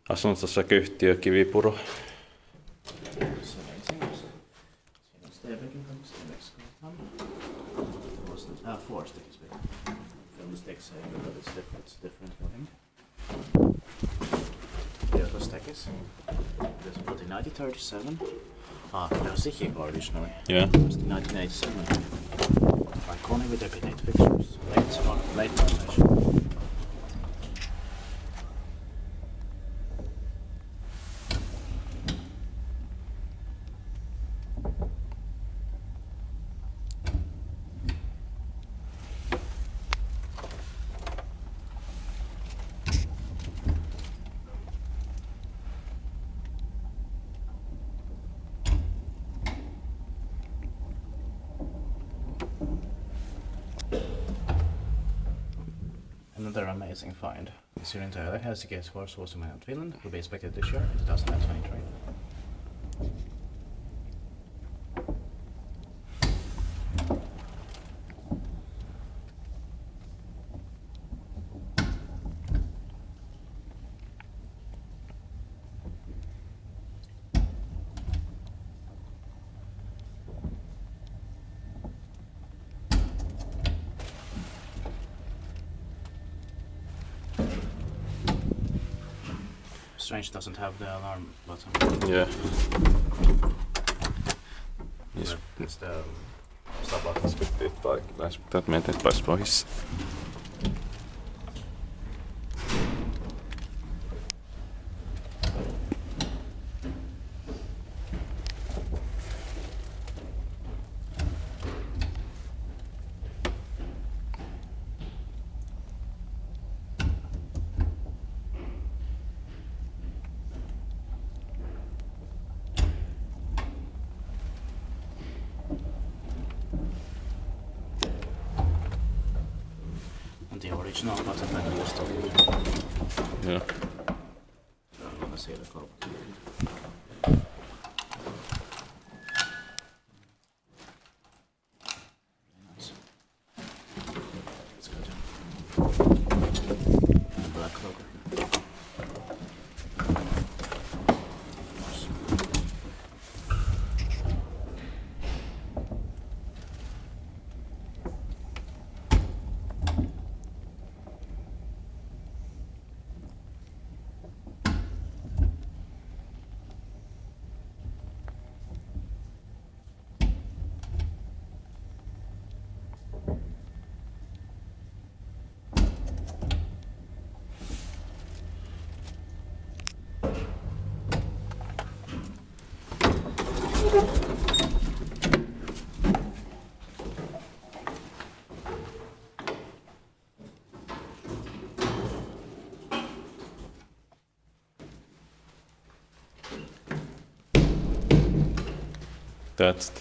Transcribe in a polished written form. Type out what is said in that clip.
Asunnossa Kyhtiö Kivipuro. Four sticks. Film sticks, but it's different, I think. The other stack is this was in 1937. That was Zitting Co originally. Yeah. It was in 1987. By Kone with definite fixtures. Late modernized. Another amazing find. This year entirely, Helsinki S4 was in Finland, will be expected this year in 2023. Strange doesn't have the alarm button. Yeah. Yes. It's the stop button. Täältä meidän pääs pois. the original button that used to be. Yeah. So I'm gonna see the code. Nice. Let's go to black clover. That's